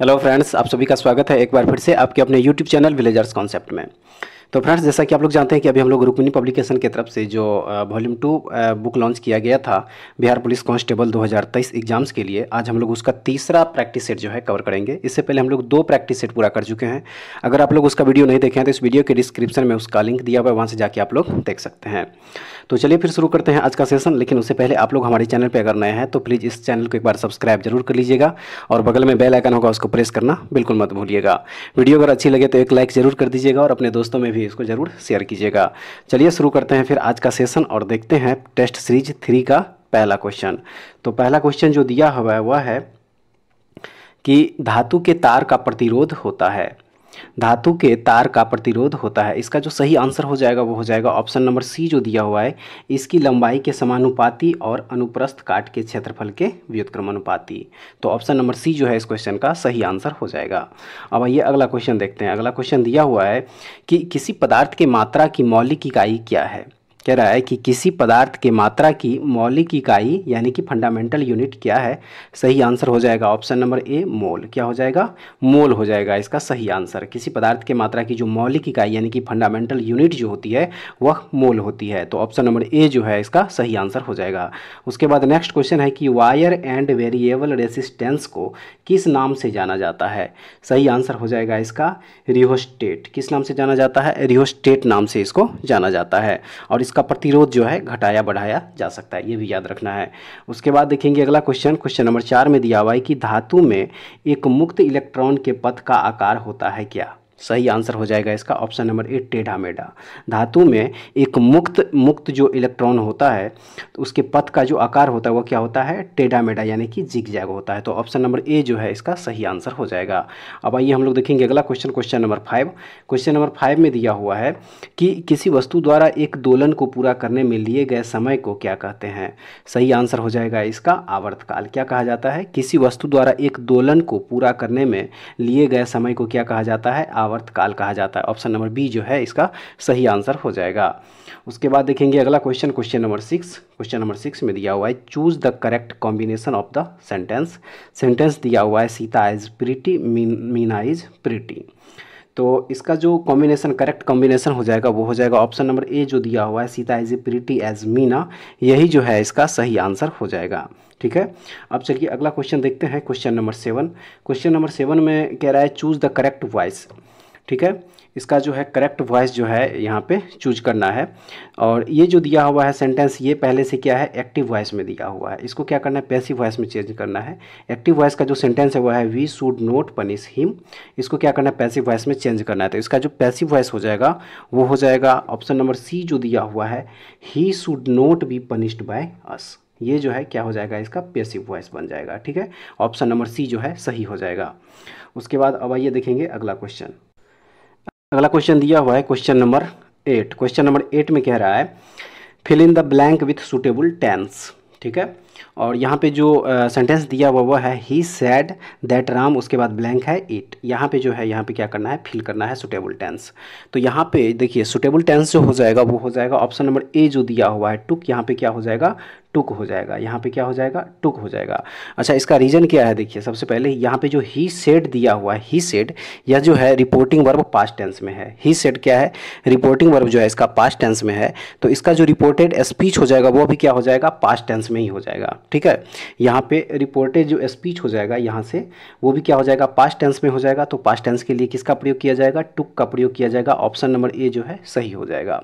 Hello friends, आप सभी का स्वागत है एक बार फिर से आपके अपने यूट्यूब चैनल विलेजर्स कॉन्सेप्ट में। तो फ्रेंड्स, जैसा कि आप लोग जानते हैं कि अभी हम लोग रुक्मिणी पब्लिकेशन की तरफ से जो वॉल्यूम 2 बुक लॉन्च किया गया था बिहार पुलिस कांस्टेबल 2023 एग्जाम्स के लिए, आज हम लोग उसका तीसरा प्रैक्टिस सेट जो है कवर करेंगे। इससे पहले हम लोग 2 प्रैक्टिस सेट पूरा कर चुके हैं। अगर आप लोग उसका वीडियो नहीं देखे हैं तो इस वीडियो के डिस्क्रिप्शन में उसका लिंक दिया हुआ है, वहाँ से जाके आप लोग देख सकते हैं। तो चलिए फिर शुरू करते हैं आज का सेशन। लेकिन उससे पहले आप लोग हमारे चैनल पे अगर नए हैं तो प्लीज़ इस चैनल को एक बार सब्सक्राइब जरूर कर लीजिएगा और बगल में बेल आइकन होगा उसको प्रेस करना बिल्कुल मत भूलिएगा। वीडियो अगर अच्छी लगे तो एक लाइक ज़रूर कर दीजिएगा और अपने दोस्तों में भी इसको ज़रूर शेयर कीजिएगा। चलिए शुरू करते हैं फिर आज का सेशन और देखते हैं टेस्ट सीरीज 3 का पहला क्वेश्चन। तो पहला क्वेश्चन जो दिया हुआ है वह है कि धातु के तार का प्रतिरोध होता है। धातु के तार का प्रतिरोध होता है। इसका जो सही आंसर हो जाएगा वो हो जाएगा ऑप्शन नंबर सी जो दिया हुआ है, इसकी लंबाई के समानुपाती और अनुप्रस्थ काट के क्षेत्रफल के व्युत्क्रमानुपाती। तो ऑप्शन नंबर सी जो है इस क्वेश्चन का सही आंसर हो जाएगा। अब आइए अगला क्वेश्चन देखते हैं। अगला क्वेश्चन दिया हुआ है कि किसी पदार्थ की मात्रा की मौलिक इकाई क्या है। कह रहा है कि किसी पदार्थ के मात्रा की मौलिक इकाई यानी कि फंडामेंटल यूनिट क्या है। सही आंसर हो जाएगा ऑप्शन नंबर ए मोल। क्या हो जाएगा? मोल हो जाएगा इसका सही आंसर। किसी पदार्थ के मात्रा की जो मौलिक इकाई यानी कि फंडामेंटल यूनिट जो होती है वह मोल होती है। तो ऑप्शन नंबर ए जो है इसका सही आंसर हो जाएगा। उसके बाद नेक्स्ट क्वेश्चन है कि वायर एंड वेरिएबल रेसिस्टेंस को किस नाम से जाना जाता है। सही आंसर हो जाएगा इसका रियोस्टेट। किस नाम से जाना जाता है? रियोस्टेट नाम से इसको जाना जाता है। और इसका प्रतिरोध जो है घटाया बढ़ाया जा सकता है, ये भी याद रखना है। उसके बाद देखेंगे अगला क्वेश्चन, क्वेश्चन नंबर 4 में दिया हुआ है कि धातु में एक मुक्त इलेक्ट्रॉन के पथ का आकार होता है क्या। सही आंसर हो जाएगा इसका ऑप्शन नंबर ए टेढ़ा मेढ़ा। धातु में एक मुक्त जो इलेक्ट्रॉन होता है तो उसके पथ का जो आकार होता है वो क्या होता है? टेढ़ा मेढ़ा यानी कि जिगजैग होता है। तो ऑप्शन नंबर ए जो है इसका सही आंसर हो जाएगा। अब आइए हम लोग देखेंगे अगला question, question number 5। Question number 5 में दिया हुआ है कि किसी वस्तु द्वारा एक दोलन को पूरा करने में लिए गए समय को क्या कहते हैं। सही आंसर हो जाएगा इसका आवर्तकाल। क्या कहा जाता है? किसी वस्तु द्वारा एक दोलन को पूरा करने में लिए गए समय को क्या कहा जाता है? आवर्तकाल कहा जाता है। ऑप्शन नंबर बी जो है इसका सही आंसर हो जाएगा। उसके बाद देखेंगे अगला question, question number 6। Question number 6 में दिया हुआ है choose the correct combination of the sentence. Sentence दिया हुआ है Sita is pretty, Meena is pretty. तो इसका जो कॉम्बिनेशन करेक्ट कॉम्बिनेशन हो जाएगा वो हो जाएगा ऑप्शन नंबर ए जो दिया हुआ है Sita is pretty as Meena. यही जो है इसका सही आंसर हो जाएगा। ठीक है, अब चलिए अगला क्वेश्चन देखते हैं, क्वेश्चन नंबर 7। क्वेश्चन नंबर 7 में कह रहा है चूज द करेक्ट वॉइस। ठीक है, इसका जो है करेक्ट वॉइस जो है यहाँ पे चूज करना है। और ये जो दिया हुआ है सेंटेंस ये पहले से क्या है? एक्टिव वॉइस में दिया हुआ है। इसको क्या करना है? पैसिव वॉइस में चेंज करना है। एक्टिव वॉइस का जो सेंटेंस है वो है we should not punish him. इसको क्या करना है? पैसिव वॉइस में चेंज करना है। तो इसका जो पैसिव वॉइस हो जाएगा वो हो जाएगा ऑप्शन नंबर सी जो दिया हुआ है he should not be punished by us. ये जो है क्या हो जाएगा? इसका पैसिव वॉइस बन जाएगा। ठीक है, ऑप्शन नंबर सी जो है सही हो जाएगा। उसके बाद अब आइए देखेंगे अगला क्वेश्चन। अगला क्वेश्चन दिया हुआ है क्वेश्चन नंबर 8। क्वेश्चन नंबर 8 में कह रहा है fill in the blank with suitable tense. ठीक है, और यहाँ पे जो सेंटेंस दिया हुआ वो है ही सैड दैट राम, उसके बाद ब्लैंक है इट। यहाँ पे जो है यहाँ पे क्या करना है? फिल करना है सुटेबल टेंस। तो यहाँ पे देखिए सुटेबल टेंस जो हो जाएगा वो हो जाएगा ऑप्शन नंबर ए जो दिया हुआ है टुक। यहाँ पे क्या हो जाएगा? टुक हो जाएगा। यहाँ पे क्या हो जाएगा? टुक हो जाएगा। अच्छा, इसका रीजन क्या है? देखिए सबसे पहले यहाँ पे जो ही सेड दिया हुआ है, ही सेड यह जो है रिपोर्टिंग वर्ब पास्ट टेंस में है। ही सेड क्या है? रिपोर्टिंग वर्ब जो है इसका पास्ट टेंस में है। तो इसका जो रिपोर्टेड स्पीच हो जाएगा वो भी क्या हो जाएगा? पास्ट टेंस में ही हो जाएगा। ठीक है, यहाँ पे रिपोर्टेड जो स्पीच हो जाएगा यहाँ से वो भी क्या हो जाएगा? पास्ट टेंस में हो जाएगा। तो पास्ट टेंस के लिए किसका प्रयोग किया जाएगा? टुक का प्रयोग किया जाएगा। ऑप्शन नंबर ए जो है सही हो जाएगा।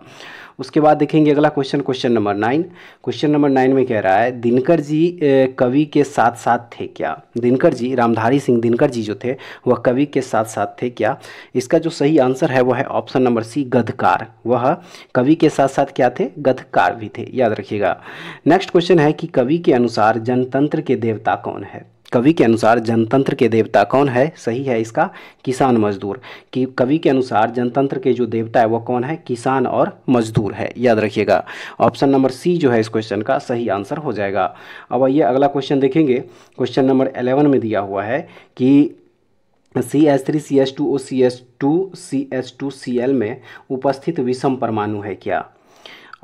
उसके बाद देखेंगे अगला question, question number 9। Question number 9 में कह रहा है दिनकर जी कवि के साथ साथ थे क्या। दिनकर जी, रामधारी सिंह दिनकर जी जो थे वह कवि के साथ साथ थे क्या। इसका जो सही आंसर है वह है ऑप्शन नंबर सी गद्यकार। वह कवि के साथ साथ क्या थे? गद्यकार भी थे, याद रखिएगा। नेक्स्ट क्वेश्चन है कि कवि के अनुसार जनतंत्र के देवता कौन है। कवि के अनुसार जनतंत्र के देवता कौन है। सही है इसका किसान मजदूर। कि कवि के अनुसार जनतंत्र के जो देवता है वो कौन है? किसान और मजदूर है, याद रखिएगा। ऑप्शन नंबर सी जो है इस क्वेश्चन का सही आंसर हो जाएगा। अब आइए अगला क्वेश्चन देखेंगे। क्वेश्चन नंबर 11 में दिया हुआ है कि CH3 CH2O CH2 CH2Cl में उपस्थित विषम परमाणु है क्या।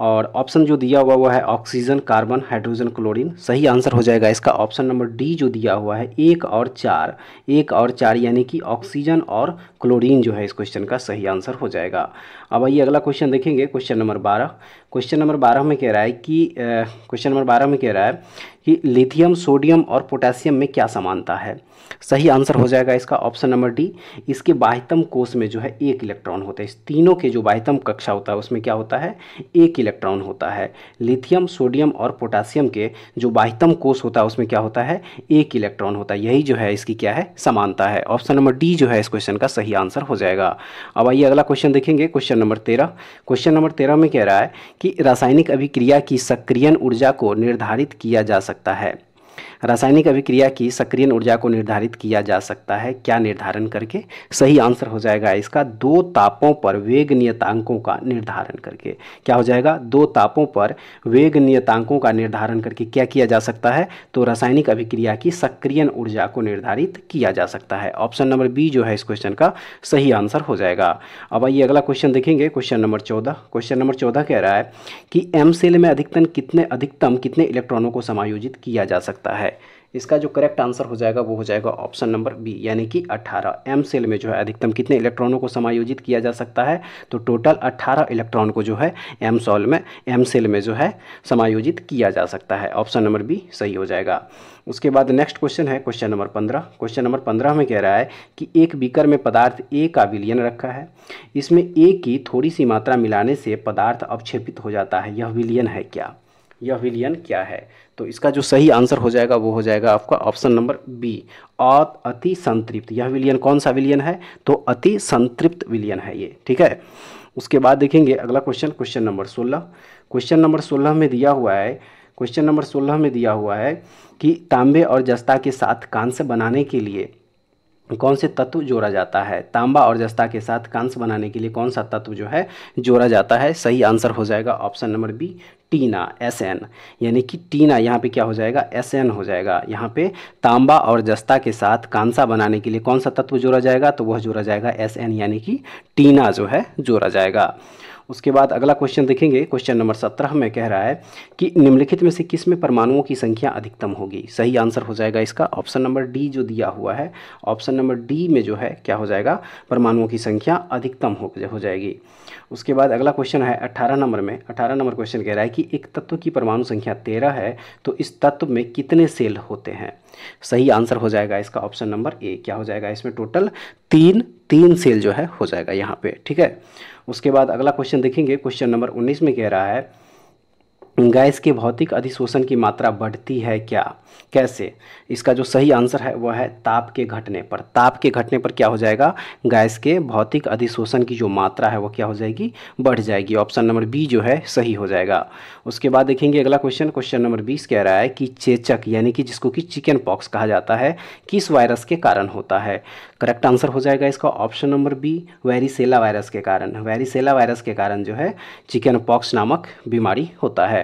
और ऑप्शन जो दिया हुआ वो है ऑक्सीजन, कार्बन, हाइड्रोजन, क्लोरीन। सही आंसर हो जाएगा इसका ऑप्शन नंबर डी जो दिया हुआ है 1 और 4, 1 और 4 यानी कि ऑक्सीजन और क्लोरीन जो है इस क्वेश्चन का सही आंसर हो जाएगा। अब आइए अगला क्वेश्चन देखेंगे, क्वेश्चन नंबर 12। क्वेश्चन नंबर 12 में कह रहा है कि क्वेश्चन नंबर 12 में कह रहा है कि लिथियम, सोडियम और पोटेशियम में क्या समानता है। सही आंसर हो जाएगा इसका ऑप्शन नंबर डी। इसके बाह्यतम कोष में जो है 1 इलेक्ट्रॉन होता है। इस तीनों के जो बाह्यतम कक्षा होता है उसमें क्या होता है, 1 इलेक्ट्रॉन होता है। लिथियम, सोडियम और पोटेशियम के जो बाह्यतम कोष होता है उसमें क्या होता है, 1 इलेक्ट्रॉन होता है। यही जो है इसकी क्या है, समानता है। ऑप्शन नंबर डी जो है इस क्वेश्चन का सही आंसर हो जाएगा। अब आइए अगला क्वेश्चन देखेंगे, क्वेश्चन नंबर 13। क्वेश्चन नंबर 13 में कह रहा है कि रासायनिक अभिक्रिया की सक्रियण ऊर्जा को निर्धारित किया जा सकता है। रासायनिक अभिक्रिया की सक्रियण ऊर्जा को निर्धारित किया जा सकता है, क्या निर्धारण करके। सही आंसर हो जाएगा इसका 2 तापों पर वेग नियतांकों का निर्धारण करके। क्या हो जाएगा, 2 तापों पर वेग नियतांकों का निर्धारण करके क्या किया जा सकता है, तो रासायनिक अभिक्रिया की सक्रियण ऊर्जा को निर्धारित किया जा सकता है। ऑप्शन नंबर बी जो है इस क्वेश्चन का सही आंसर हो जाएगा। अब आइए अगला क्वेश्चन देखेंगे, क्वेश्चन नंबर 14। क्वेश्चन नंबर 14 कह रहा है कि एम सेल में अधिकतम कितने इलेक्ट्रॉनों को समायोजित किया जा सकता है। इसका जो करेक्ट आंसर हो जाएगा वो हो जाएगा ऑप्शन नंबर बी यानी कि 18। एम सेल में जो है अधिकतम कितने इलेक्ट्रॉनों को समायोजित किया जा सकता है, तो टोटल 18 इलेक्ट्रॉन को जो है एम सेल में जो है समायोजित किया जा सकता है। ऑप्शन नंबर बी सही हो जाएगा। उसके बाद नेक्स्ट क्वेश्चन है क्वेश्चन नंबर 15। क्वेश्चन नंबर 15 में कह रहा है कि एक बीकर में पदार्थ ए का विलयन रखा है। इसमें ए की थोड़ी सी मात्रा मिलाने से पदार्थ अवक्षेपित हो जाता है। यह विलयन है क्या, यह विलयन क्या है। तो इसका जो सही आंसर हो जाएगा वो हो जाएगा आपका ऑप्शन नंबर बी, अति संतृप्त। यह विलयन कौन सा विलयन है, तो अति संतृप्त विलयन है ये, ठीक है। उसके बाद देखेंगे अगला question, question number 16। Question number 16 में दिया हुआ है, क्वेश्चन नंबर 16 में दिया हुआ है कि तांबे और जस्ता के साथ कांस्य बनाने के लिए कौन से तत्व जोड़ा जाता है। तांबा और जस्ता के साथ कांस्य बनाने के लिए कौन सा तत्व जो है जोड़ा जाता है। सही आंसर हो जाएगा ऑप्शन नंबर बी, टीना, Sn। यानी कि टीना यहाँ पे क्या हो जाएगा, Sn हो जाएगा। यहाँ पे तांबा और जस्ता के साथ कांसा बनाने के लिए कौन सा तत्व जोड़ा जाएगा, तो वह जोड़ा जाएगा Sn यानी कि टीना जो है जोड़ा जाएगा। उसके बाद अगला क्वेश्चन देखेंगे, क्वेश्चन नंबर 17 में कह रहा है कि निम्नलिखित में से किस में परमाणुओं की संख्या अधिकतम होगी। सही आंसर हो जाएगा इसका ऑप्शन नंबर डी जो दिया हुआ है। ऑप्शन नंबर डी में जो है क्या हो जाएगा, परमाणुओं की संख्या अधिकतम हो जाएगी। उसके बाद अगला क्वेश्चन है 18 नंबर में। 18 नंबर क्वेश्चन कह रहा है कि एक तत्व की परमाणु संख्या 13 है तो इस तत्व में कितने सेल होते हैं। सही आंसर हो जाएगा इसका ऑप्शन नंबर ए। क्या हो जाएगा, इसमें टोटल तीन सेल जो है हो जाएगा यहाँ पे, ठीक है। उसके बाद अगला क्वेश्चन देखेंगे, क्वेश्चन नंबर 19 में कह रहा है गैस के भौतिक अधिशोषण की मात्रा बढ़ती है क्या, कैसे। इसका जो सही आंसर है वह है ताप के घटने पर। ताप के घटने पर क्या हो जाएगा, गैस के भौतिक अधिशोषण की जो मात्रा है वो क्या हो जाएगी, बढ़ जाएगी। ऑप्शन नंबर बी जो है सही हो जाएगा। उसके बाद देखेंगे अगला क्वेश्चन, क्वेश्चन नंबर 20 कह रहा है कि चेचक यानी कि जिसको कि चिकन पॉक्स कहा जाता है किस वायरस के कारण होता है। करेक्ट आंसर हो जाएगा इसका option number B, varicella virus के कारण। वेरिसेला वायरस के कारण जो है चिकन पॉक्स नामक बीमारी होता है।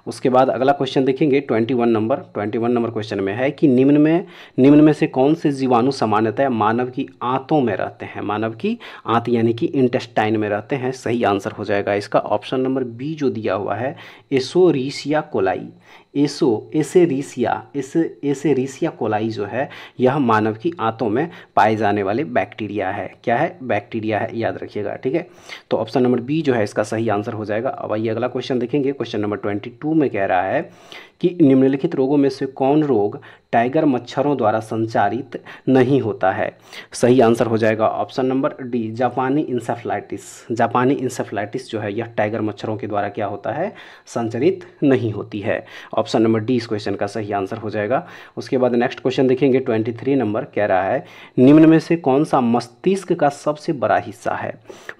उसके बाद अगला क्वेश्चन देखेंगे 21 नंबर क्वेश्चन में है कि निम्न में से कौन से जीवाणु सामान्यतः मानव की आंतों में रहते हैं। मानव की आंत यानी कि इंटेस्टाइन में रहते हैं। सही आंसर हो जाएगा इसका ऑप्शन नंबर बी जो दिया हुआ है, एसोरीसिया कोलाई। एसेरीसिया कोलाई जो है यह मानव की आंतों में पाए जाने वाले बैक्टीरिया है। क्या है, बैक्टीरिया है, याद रखिएगा, ठीक है। तो ऑप्शन नंबर बी जो है इसका सही आंसर हो जाएगा। अब आइए अगला क्वेश्चन देखेंगे, क्वेश्चन नंबर 22 में कह रहा है कि निम्नलिखित रोगों में से कौन रोग टाइगर मच्छरों द्वारा संचारित नहीं होता है। सही आंसर हो जाएगा ऑप्शन नंबर डी, जापानी इंसेफ्लाइटिस। जापानी इंसेफ्लाइटिस जो है यह टाइगर मच्छरों के द्वारा क्या होता है, संचारित नहीं होती है। ऑप्शन नंबर डी इस क्वेश्चन का सही आंसर हो जाएगा। उसके बाद नेक्स्ट क्वेश्चन देखेंगे 23 नंबर कह रहा है निम्न में से कौन सा मस्तिष्क का सबसे बड़ा हिस्सा है।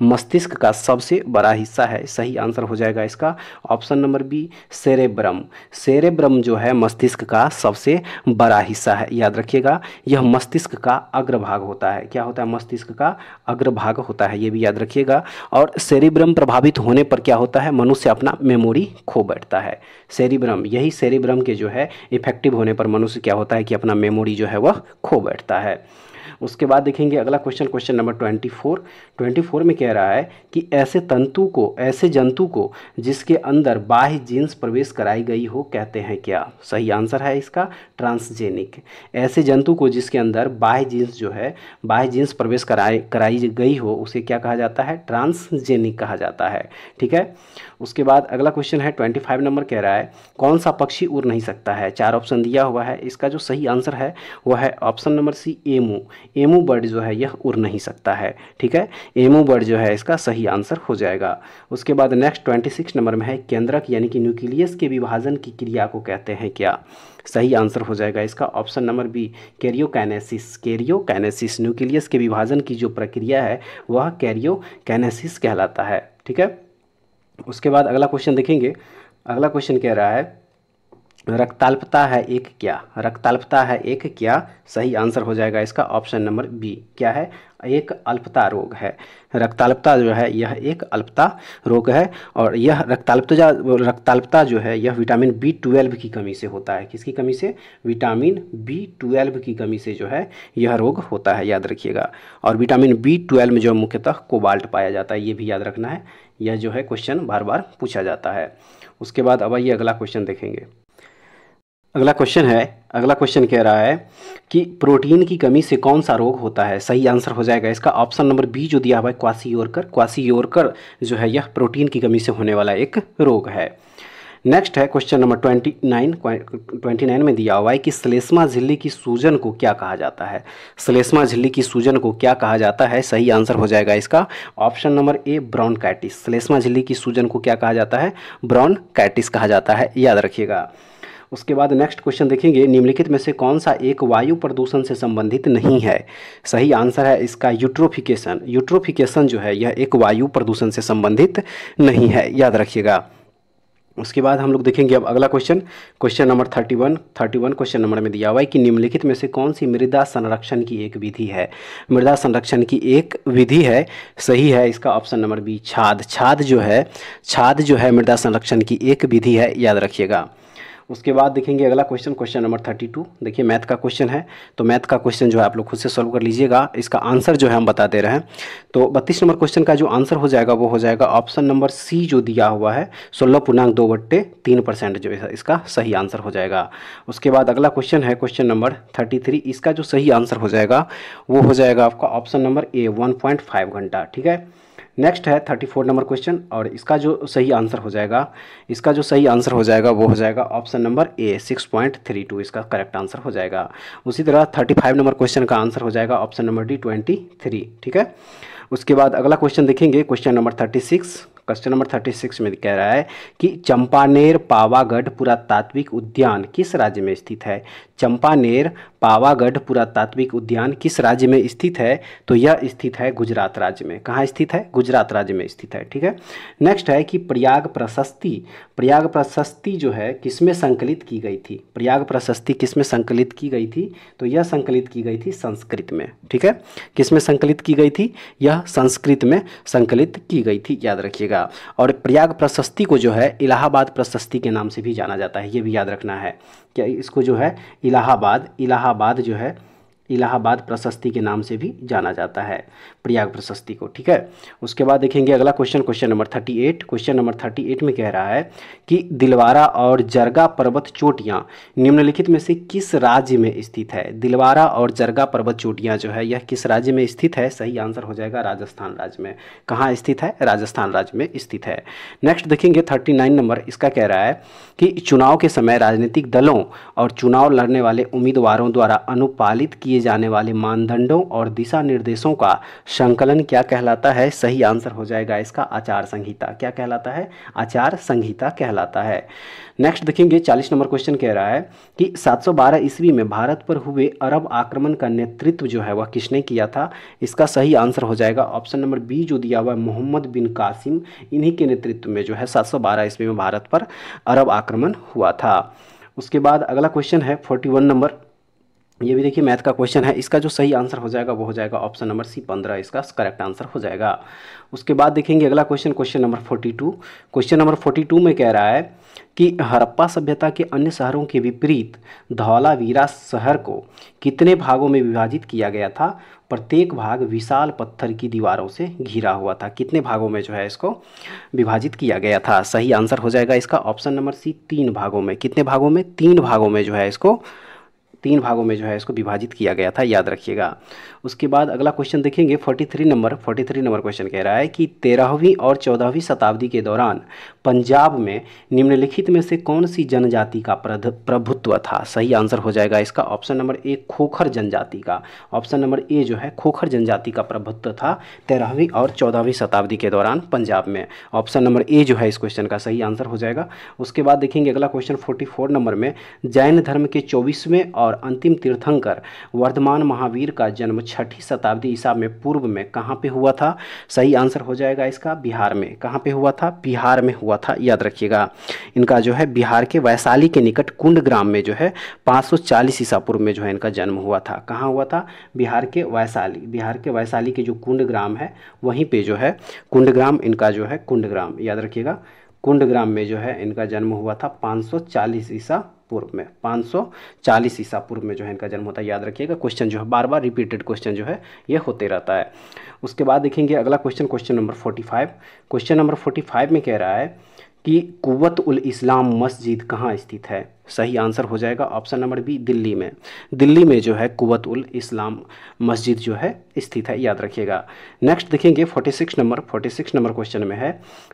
मस्तिष्क का सबसे बड़ा हिस्सा है। सही आंसर हो जाएगा इसका option number B, cerebrum. Cerebrum जो है मस्तिष्क का सबसे बड़ा हिस्सा है। याद रखिएगा यह मस्तिष्क का अग्रभाग होता है। क्या होता है, मस्तिष्क का अग्रभाग होता है, ये भी याद रखिएगा। और सेरेब्रम प्रभावित होने पर क्या होता है, मनुष्य अपना मेमोरी खो बैठता है। सेरेब्रम, यही सेरेब्रम के जो है इफेक्टिव होने पर मनुष्य क्या होता है कि अपना मेमोरी जो है वह खो बैठता है। उसके बाद देखेंगे अगला क्वेश्चन, क्वेश्चन नंबर 24 में कह रहा है कि ऐसे जंतु को जिसके अंदर बाह्य जीन्स प्रवेश कराई गई हो कहते हैं क्या? सही आंसर है इसका ट्रांसजेनिक। ऐसे जंतु को जिसके अंदर बाह्य जीन्स प्रवेश कराई गई हो उसे क्या कहा जाता है? ट्रांसजेनिक कहा जाता है। ठीक है। उसके बाद अगला क्वेश्चन है 25 नंबर, कह रहा है कौन सा पक्षी उड़ नहीं सकता है? 4 ऑप्शन दिया हुआ है, इसका जो सही आंसर है वह है option number C, emu. Emu bird जो है यह उड़ नहीं सकता है। ठीक है, एमू बर्ड जो है इसका सही आंसर हो जाएगा। उसके बाद नेक्स्ट 26 नंबर में है केंद्रक यानी कि न्यूक्लियस के विभाजन की क्रिया को कहते हैं क्या? सही आंसर हो जाएगा इसका option number B, karyokinesis. Nucleus के विभाजन की जो प्रक्रिया है वह कैरियोकाइनेसिस कहलाता है। ठीक है। उसके बाद अगला क्वेश्चन देखेंगे। अगला क्वेश्चन कह रहा है रक्ताल्पता है एक क्या? रक्ताल्पता है एक क्या? सही आंसर हो जाएगा इसका ऑप्शन नंबर बी। क्या है? एक अल्पता रोग है। रक्ताल्पता जो है यह एक अल्पता रोग है और यह रक्ताल्पता जो है यह विटामिन B12 की कमी से होता है। किसकी कमी से? विटामिन B12 की कमी से जो है यह रोग होता है, याद रखिएगा। और विटामिन B12 में जो मुख्यतः कोबाल्ट पाया जाता है, ये भी याद रखना है। यह जो है क्वेश्चन बार बार पूछा जाता है। उसके बाद अब आइए अगला क्वेश्चन देखेंगे। अगला क्वेश्चन कह रहा है कि प्रोटीन की कमी से कौन सा रोग होता है? सही आंसर हो जाएगा इसका ऑप्शन नंबर बी जो दिया हुआ है, क्वासियोरकर जो है यह प्रोटीन की कमी से होने वाला एक रोग है। नेक्स्ट है क्वेश्चन नंबर 29 में दिया हुआ है कि श्लेष्मा झिल्ली की सूजन को क्या कहा जाता है? श्लेष्मा झिल्ली की सूजन को क्या कहा जाता है? सही आंसर हो जाएगा इसका ऑप्शन नंबर ए, ब्रोंकाइटिस। श्लेष्मा झिल्ली की सूजन को क्या कहा जाता है? ब्रोंकाइटिस कहा जाता है, याद रखिएगा। उसके बाद नेक्स्ट क्वेश्चन देखेंगे, निम्नलिखित में से कौन सा एक वायु प्रदूषण से संबंधित नहीं है? सही आंसर है इसका यूट्रोफिकेशन। यूट्रोफिकेशन जो है यह एक वायु प्रदूषण से संबंधित नहीं है, याद रखिएगा। उसके बाद हम लोग देखेंगे अब अगला क्वेश्चन नंबर 31 क्वेश्चन नंबर में दिया हुआ है कि निम्नलिखित में से कौन सी मृदा संरक्षण की एक विधि है? मृदा संरक्षण की एक विधि है, सही है इसका ऑप्शन नंबर बी, छाद जो है मृदा संरक्षण की एक विधि है, याद रखिएगा। उसके बाद देखेंगे अगला क्वेश्चन नंबर 32। देखिए मैथ का क्वेश्चन है, तो मैथ का क्वेश्चन जो है आप लोग खुद से सॉल्व कर लीजिएगा। इसका आंसर जो है हम बता दे रहे हैं। तो 32 नंबर क्वेश्चन का जो आंसर हो जाएगा वो हो जाएगा ऑप्शन नंबर सी जो दिया हुआ है, 16.2/3% जो है इसका सही आंसर हो जाएगा। उसके बाद अगला क्वेश्चन है क्वेश्चन नंबर 33। इसका जो सही आंसर हो जाएगा वो हो जाएगा आपका ऑप्शन नंबर ए, 1.5 घंटा। ठीक है। नेक्स्ट है 34 नंबर क्वेश्चन और इसका जो सही आंसर हो जाएगा वो हो जाएगा ऑप्शन नंबर ए, 6.32 इसका करेक्ट आंसर हो जाएगा। उसी तरह 35 नंबर क्वेश्चन का आंसर हो जाएगा ऑप्शन नंबर डी, 23। ठीक है। उसके बाद अगला क्वेश्चन देखेंगे क्वेश्चन नंबर 36 में कह रहा है कि चंपानेर पावागढ़ पुरातात्विक उद्यान किस राज्य में स्थित है? चंपानेर पावागढ़ पुरातात्विक उद्यान किस राज्य में स्थित है? तो यह स्थित है गुजरात राज्य में। कहाँ स्थित है? गुजरात राज्य में स्थित है। ठीक है। नेक्स्ट है कि प्रयाग प्रशस्ति जो है किसमें संकलित की गई थी? प्रयाग प्रशस्ति किसमें संकलित की गई थी? तो यह संकलित की गई थी संस्कृत में। ठीक है। किसमें संकलित की गई थी? यह संस्कृत में संकलित की गई थी, याद रखिएगा। और प्रयाग प्रशस्ति को जो है इलाहाबाद प्रशस्ति के नाम से भी जाना जाता है, ये भी याद रखना है। क्या इसको जो है इलाहाबाद जो है इलाहाबाद प्रशस्ति के नाम से भी जाना जाता है प्रयाग प्रशस्ति को। ठीक है। उसके बाद देखेंगे अगला क्वेश्चन नंबर 38 में कह रहा है कि दिलवारा और जरगा पर्वत चोटियाँ निम्नलिखित में से किस राज्य में स्थित है? दिलवारा और जरगा पर्वत चोटियाँ जो है यह किस राज्य में स्थित है? सही आंसर हो जाएगा राजस्थान राज्य में। कहाँ स्थित है? राजस्थान राज्य में स्थित है। नेक्स्ट देखेंगे 39 नंबर, इसका कह रहा है कि चुनाव के समय राजनीतिक दलों और चुनाव लड़ने वाले उम्मीदवारों द्वारा अनुपालित किए जाने वाले मानदंडों और दिशा निर्देशों का संकलन क्या कहलाता है? सही आंसर हो जाएगा इसका आचार संहिता। क्या कहलाता है? आचार संहिता कहलाता है। नेक्स्ट देखेंगे 40 नंबर क्वेश्चन कह रहा है कि 712 ईस्वी में भारत पर हुए अरब आक्रमण का नेतृत्व जो है वह किसने किया था? इसका सही आंसर हो जाएगा ऑप्शन नंबर बी जो दिया हुआ है, मोहम्मद बिन कासिम। इन्हीं के नेतृत्व में जो है 712 ईस्वी में भारत पर अरब आक्रमण हुआ था। उसके बाद अगला क्वेश्चन है 41 नंबर ये भी देखिए मैथ का क्वेश्चन है। इसका जो सही आंसर हो जाएगा वो हो जाएगा ऑप्शन नंबर सी 15, इसका करेक्ट आंसर हो जाएगा। उसके बाद देखेंगे अगला question, question number 42। Question number 42 में कह रहा है कि हड़प्पा सभ्यता के अन्य शहरों के विपरीत धौलावीरा शहर को कितने भागों में विभाजित किया गया था? प्रत्येक भाग विशाल पत्थर की दीवारों से घिरा हुआ था। कितने भागों में जो है इसको विभाजित किया गया था? सही आंसर हो जाएगा इसका ऑप्शन नंबर सी 3 भागों में। कितने भागों में? 3 भागों में जो है इसको 3 भागों में जो है इसको विभाजित किया गया था, याद रखिएगा। उसके बाद अगला क्वेश्चन देखेंगे 43 नंबर क्वेश्चन कह रहा है कि 13वीं और 14वीं शताब्दी के दौरान पंजाब में निम्नलिखित में से कौन सी जनजाति का प्रभुत्व था? सही आंसर हो जाएगा इसका ऑप्शन नंबर ए खोखर जनजाति का। ऑप्शन नंबर ए जो है खोखर जनजाति का प्रभुत्व था 13वीं और 14वीं शताब्दी के दौरान पंजाब में। ऑप्शन नंबर ए जो है इस क्वेश्चन का सही आंसर हो जाएगा। उसके बाद देखेंगे अगला क्वेश्चन 44 नंबर में, जैन धर्म के 24वें और अंतिम तीर्थंकर वर्धमान महावीर का जन्म 6ठी शताब्दी ईसा में पूर्व में कहाँ पे हुआ था? सही आंसर हो जाएगा इसका बिहार में। कहाँ पे हुआ था? बिहार में हुआ था, याद रखिएगा। इनका जो है बिहार के वैशाली के निकट कुंड ग्राम में जो है 540 ईसा पूर्व में जो है इनका जन्म हुआ था। कहाँ हुआ था? बिहार के वैशाली। बिहार के वैशाली के जो कुंड ग्राम है वहीं पे जो है कुंड ग्राम, इनका जो है कुंड ग्राम, याद रखिएगा। कुंड ग्राम में जो है इनका जन्म हुआ था 540 ईसा पूर्व में। 540 ईसा पूर्व में जो है इनका जन्म होता है, याद रखिएगा। क्वेश्चन जो है बार बार रिपीटेड क्वेश्चन जो है ये होते रहता है। उसके बाद देखेंगे अगला question, question number 45। Question number 45 में कह रहा है कि कुव्वत उल इस्लाम मस्जिद कहाँ स्थित है? सही आंसर हो जाएगा ऑप्शन नंबर बी दिल्ली में। दिल्ली में जो है कुव्वत उल इस्लाम मस्जिद जो है स्थित है, याद रखिएगा। नेक्स्ट देखेंगे 46 नंबर क्वेश्चन में है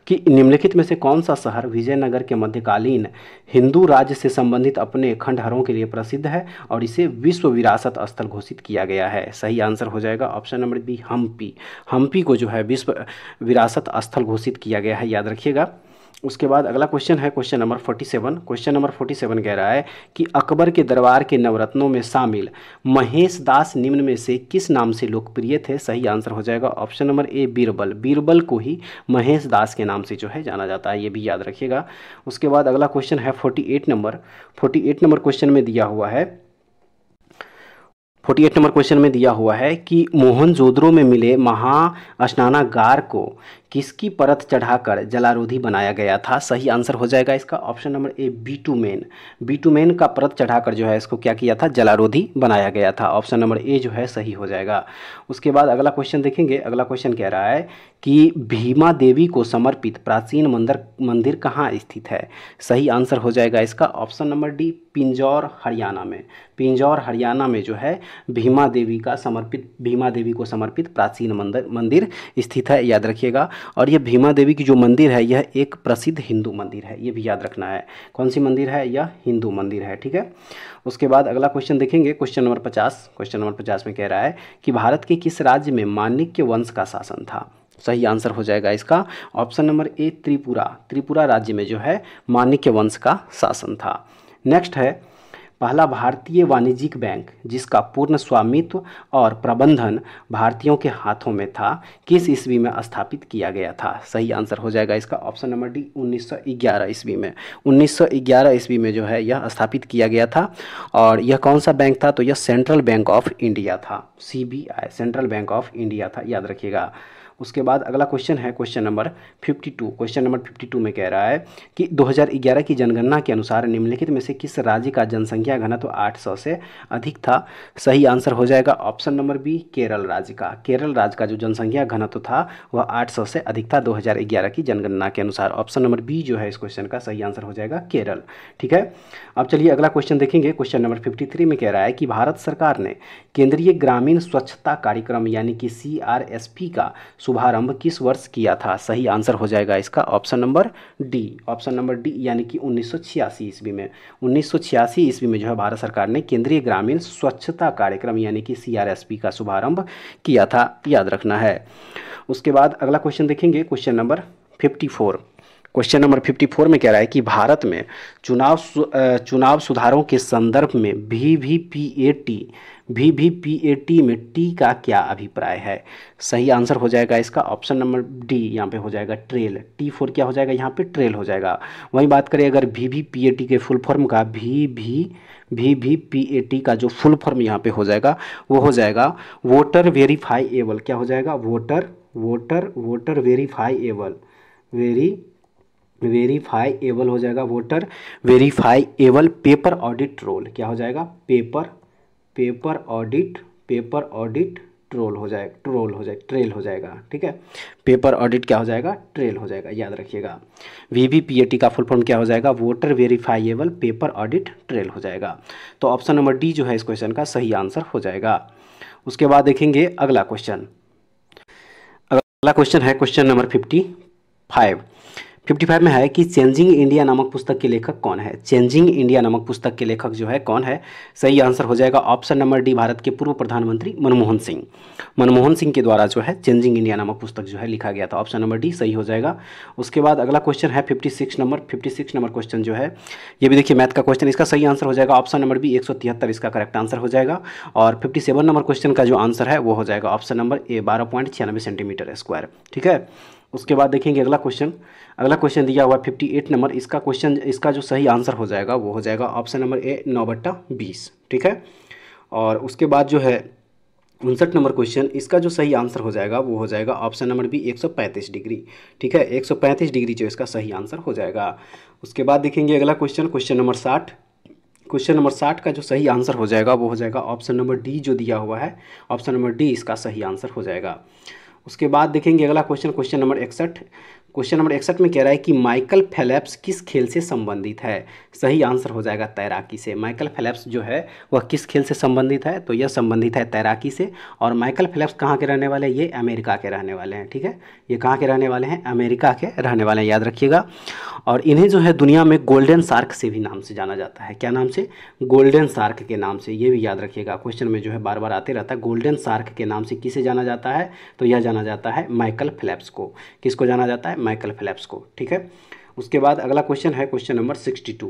कि निम्नलिखित में से कौन सा शहर विजयनगर के मध्यकालीन हिंदू राज्य से संबंधित अपने खंडहरों के लिए प्रसिद्ध है और इसे विश्व विरासत स्थल घोषित किया गया है? सही आंसर हो जाएगा option number B Hampi. Hampi को जो है विश्व विरासत स्थल घोषित किया गया है, याद रखिएगा। उसके बाद अगला क्वेश्चन है क्वेश्चन नंबर 47। क्वेश्चन नंबर 47 कह रहा है कि अकबर के दरबार के नवरत्नों में शामिल महेश दास निम्न में से किस नाम से लोकप्रिय थे? सही आंसर हो जाएगा option number A Birbal. Birbal को ही महेश दास के नाम से जो है जाना जाता है, ये भी याद रखिएगा। उसके बाद अगला क्वेश्चन है 48 नंबर क्वेश्चन में दिया हुआ है 48 नंबर क्वेश्चन में दिया हुआ है कि मोहनजोदड़ो में मिले महास्नानागार को किसकी परत चढ़ाकर जलारोधी बनाया गया था? सही आंसर हो जाएगा इसका option number A bitumen. Bitumen का परत चढ़ाकर जो है इसको क्या किया था? जलारोधी बनाया गया था। ऑप्शन नंबर ए जो है सही हो जाएगा। उसके बाद अगला क्वेश्चन देखेंगे। अगला क्वेश्चन कह रहा है कि भीमा देवी को समर्पित प्राचीन मंदिर कहाँ स्थित है? सही आंसर हो जाएगा इसका option number D Pinjore Haryana में। पिंजौर हरियाणा में जो है भीमा देवी को समर्पित प्राचीन मंदिर स्थित है, याद रखिएगा। और यह भीमा देवी की जो मंदिर है यह एक प्रसिद्ध हिंदू मंदिर है, ये भी याद रखना है। कौन सी मंदिर है? यह हिंदू मंदिर है, ठीक है। उसके बाद अगला क्वेश्चन देखेंगे क्वेश्चन नंबर 50। क्वेश्चन नंबर 50 में कह रहा है कि भारत के किस राज्य में माणिक्य वंश का शासन था? सही आंसर हो जाएगा इसका ऑप्शन नंबर ए त्रिपुरा राज्य में जो है माणिक्य वंश का शासन था। नेक्स्ट है पहला भारतीय वाणिज्यिक बैंक जिसका पूर्ण स्वामित्व और प्रबंधन भारतीयों के हाथों में था, किस ईस्वी में स्थापित किया गया था? सही आंसर हो जाएगा इसका ऑप्शन नंबर डी 1911 ईस्वी में। 1911 ईस्वी में जो है यह स्थापित किया गया था। और यह कौन सा बैंक था? तो यह सेंट्रल बैंक ऑफ इंडिया था, CBI central bank of India था, याद रखिएगा। उसके बाद अगला क्वेश्चन है क्वेश्चन नंबर 52। क्वेश्चन नंबर 52 में कह रहा है कि 2011 की जनगणना के अनुसार निम्नलिखित में से किस राज्य का जनसंख्या घनत्व 800 से अधिक था? सही आंसर हो जाएगा ऑप्शन नंबर बी केरल राज्य का। केरल राज्य का जो जनसंख्या घनत्व था वह 800 से अधिक था 2011 की जनगणना के अनुसार। ऑप्शन नंबर बी जो है इस क्वेश्चन का सही आंसर हो जाएगा केरल, ठीक है। अब चलिए अगला क्वेश्चन देखेंगे। क्वेश्चन नंबर 53 में कह रहा है कि भारत सरकार ने केंद्रीय ग्रामीण स्वच्छता कार्यक्रम यानी कि CRSP का शुभारंभ किस वर्ष किया था? सही आंसर हो जाएगा इसका ऑप्शन नंबर डी यानी कि 1986 ईस्वी में। 1986 ईस्वी में जो है भारत सरकार ने केंद्रीय ग्रामीण स्वच्छता कार्यक्रम यानी कि CRSP का शुभारंभ किया था, याद रखना है। उसके बाद अगला क्वेश्चन देखेंगे क्वेश्चन नंबर 54। क्वेश्चन नंबर 54 में कह रहा है कि भारत में चुनाव सुधारों के संदर्भ में VVPAT में टी का क्या अभिप्राय है? सही आंसर हो जाएगा इसका ऑप्शन नंबर डी, यहाँ पे हो जाएगा ट्रेल। T4 क्या हो जाएगा? यहाँ पे ट्रेल हो जाएगा। वहीं बात करें अगर VVPAT के फुल फॉर्म का VVPAT का जो फुल फॉर्म यहाँ पे हो जाएगा वो हो जाएगा वोटर वेरीफाइएबल। क्या हो जाएगा? वोटर वेरीफाइएबल, वेरीफाइएबल हो जाएगा, voter verifiable paper audit roll. क्या हो जाएगा? पेपर ऑडिट ट्रेल हो जाएगा। ठीक है, पेपर ऑडिट क्या हो जाएगा? ट्रेल हो जाएगा, याद रखिएगा। VVPAT का फुल फॉर्म क्या हो जाएगा? Voter verifiable paper audit trail हो जाएगा। तो ऑप्शन नंबर डी जो है इस क्वेश्चन का सही आंसर हो जाएगा। उसके बाद देखेंगे अगला क्वेश्चन। अगला क्वेश्चन है क्वेश्चन नंबर 55 में है कि चेंजिंग इंडिया नामक पुस्तक के लेखक कौन है? चेंजिंग इंडिया नामक पुस्तक के लेखक जो है कौन है? सही आंसर हो जाएगा ऑप्शन नंबर डी, भारत के पूर्व प्रधानमंत्री मनमोहन सिंह। मनमोहन सिंह के द्वारा जो है चेंजिंग इंडिया नामक पुस्तक जो है लिखा गया था। ऑप्शन नंबर डी सही हो जाएगा। उसके बाद अगला क्वेश्चन है 56 नंबर क्वेश्चन जो है ये भी देखिए मैथ का क्वेश्चन। इसका सही आंसर हो जाएगा ऑप्शन नंबर बी, 173 इसका करेक्ट आंसर हो जाएगा। और 57 नंबर क्वेश्चन का जो आंसर है वो हो जाएगा option number A, 12.96 centimetre square. ठीक है, उसके बाद देखेंगे अगला क्वेश्चन दिया हुआ 58 नंबर। इसका जो सही आंसर हो जाएगा वो हो जाएगा ऑप्शन नंबर ए, 9/20। ठीक है, और उसके बाद जो है 59 नंबर क्वेश्चन, इसका जो सही आंसर हो जाएगा वो हो जाएगा ऑप्शन नंबर बी, 135 डिग्री। ठीक है, 135 डिग्री जो इसका सही आंसर हो जाएगा। उसके बाद देखेंगे अगला क्वेश्चन नंबर 60। क्वेश्चन नंबर 60 का जो सही आंसर हो जाएगा वो हो जाएगा ऑप्शन नंबर डी जो दिया हुआ है, ऑप्शन नंबर डी इसका सही आंसर हो जाएगा। उसके बाद देखेंगे अगला क्वेश्चन नंबर 61। क्वेश्चन नंबर 61 में कह रहा है कि माइकल फेलेप्स किस खेल से संबंधित है? सही आंसर हो जाएगा तैराकी से। माइकल फेलेप्स जो है वह किस खेल से संबंधित है? तो यह संबंधित है तैराकी से। और माइकल फेलेप्स कहाँ के रहने वाले हैं? ये अमेरिका के रहने वाले हैं। ठीक है, ये कहाँ के रहने वाले हैं? अमेरिका के रहने वाले हैं, याद रखिएगा। और इन्हें जो है दुनिया में गोल्डन शार्क से भी नाम से जाना जाता है। क्या नाम से? गोल्डन शार्क के नाम से। ये भी याद रखिएगा, क्वेश्चन में जो है बार बार आते रहता है। गोल्डन शार्क के नाम से किसे जाना जाता है? तो यह जाना जाता है माइकल फेलेप्स को। किसको जाना जाता है? माइकल फेलेप्स को। ठीक है, उसके बाद अगला क्वेश्चन है क्वेश्चन नंबर 62।